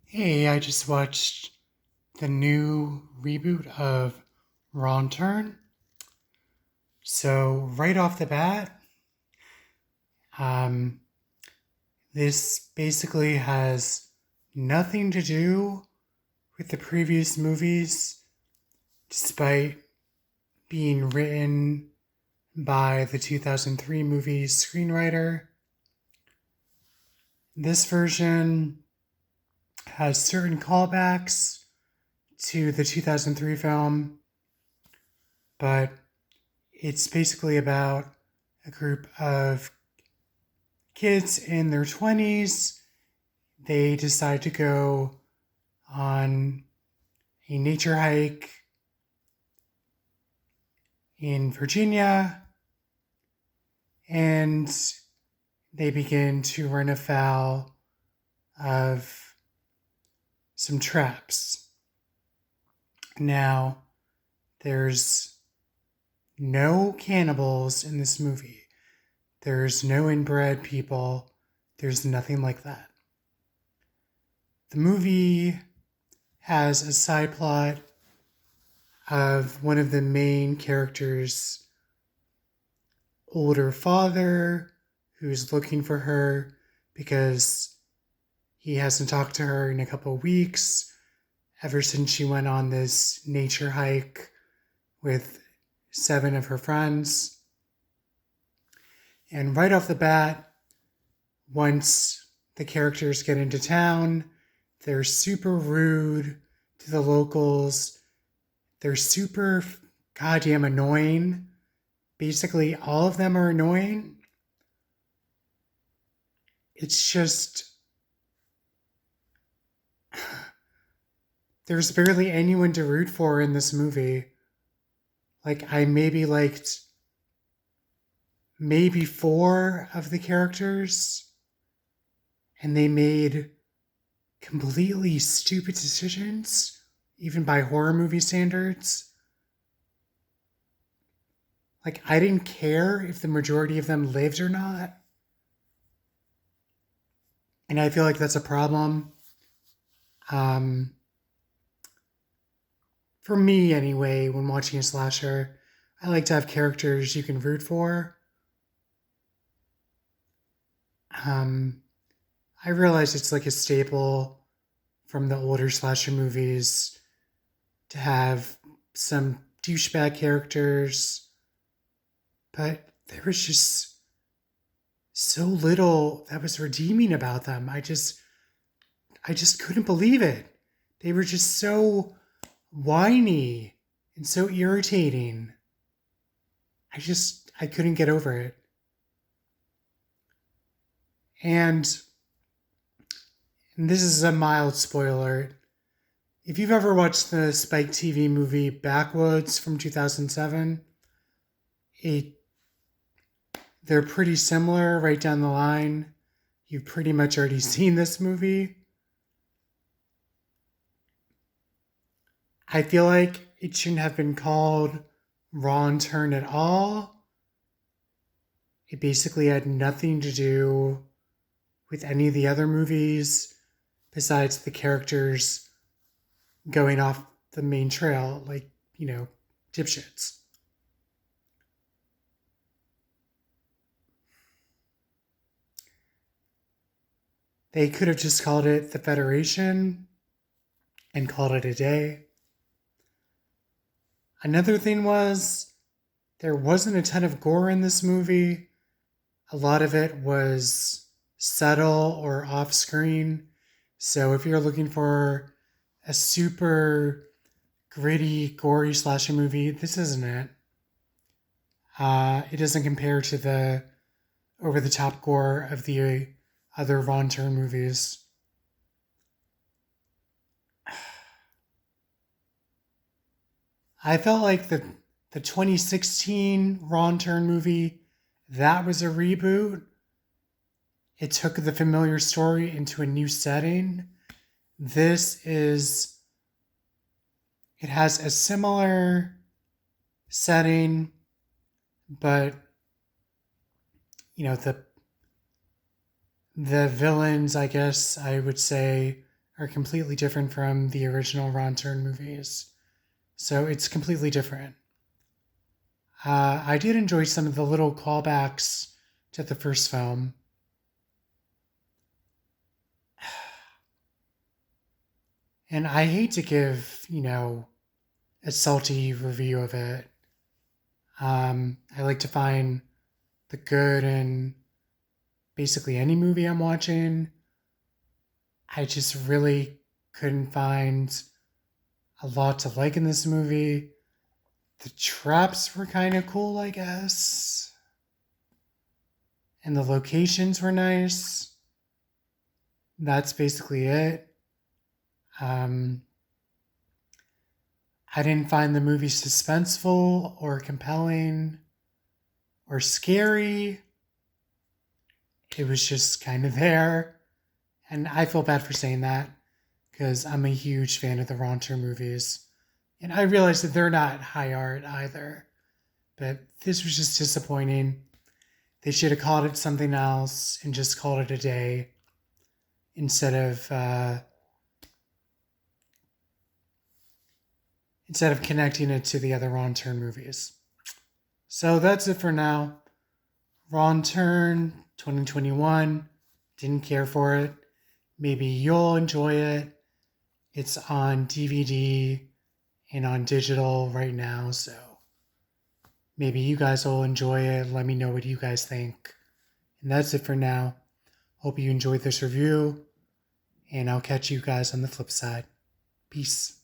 Hey, I just watched the new reboot of Wrong Turn. So, right off the bat, um, this basically has nothing to do with the previous movies, despite being written by the 2003 movie's screenwriter. This version has certain callbacks to the 2003 film, but it's basically about a group of kids in their 20s. They decide to go on a nature hike in Virginia, and they begin to run afoul of some traps. Now, there's no cannibals in this movie. There's no inbred people. There's nothing like that. The movie has a side plot of one of the main characters' older father who's looking for her because he hasn't talked to her in a couple of weeks ever since she went on this nature hike with 7 of her friends. And right off the bat, once the characters get into town, they're super rude to the locals. They're super goddamn annoying. Basically, all of them are annoying. It's just, there's barely anyone to root for in this movie. Like, I maybe liked maybe 4 of the characters, and they made completely stupid decisions, even by horror movie standards. Like, I didn't care if the majority of them lived or not. And I feel like that's a problem. Um, for me, anyway, when watching a slasher, I like to have characters you can root for. Um, I realize it's like a staple from the older slasher movies to have some douchebag characters, but there was just so little that was redeeming about them. I just couldn't believe it. They were just so whiny and so irritating. I couldn't get over it. And this is a mild spoiler. If you've ever watched the Spike TV movie Backwoods from 2007, it, they're pretty similar right down the line. You've pretty much already seen this movie. I feel like it shouldn't have been called Wrong Turn at all. It basically had nothing to do with any of the other movies besides the characters going off the main trail, like, dipshits. They could have just called it the Federation and called it a day. Another thing was, there wasn't a ton of gore in this movie. A lot of it was subtle or off screen. So if you're looking for a super gritty, gory slasher movie, this isn't it. It doesn't compare to the over the top gore of the other Von Turn movies. I felt like the 2016 Ron Turn movie, that was a reboot. It took the familiar story into a new setting. This is, it has a similar setting, but the villains, I guess I would say, are completely different from the original Ron Turn movies. So it's completely different. I did enjoy some of the little callbacks to the first film. And I hate to give, a salty review of it. I like to find the good in basically any movie I'm watching. I just really couldn't find a lot to like in this movie. The traps were kind of cool, I guess. And the locations were nice. That's basically it. Um, I didn't find the movie suspenseful or compelling or scary. It was just kind of there. And I feel bad for saying that because I'm a huge fan of the Ronter movies. And I realize that they're not high art either. But this was just disappointing. They should have called it something else and just called it a day instead of connecting it to the other Ron Turn movies. So that's it for now. Ron Turn 2021. Didn't care for it. Maybe you'll enjoy it. It's on DVD and on digital right now, so maybe you guys will enjoy it. Let me know what you guys think. And that's it for now. Hope you enjoyed this review, and I'll catch you guys on the flip side. Peace.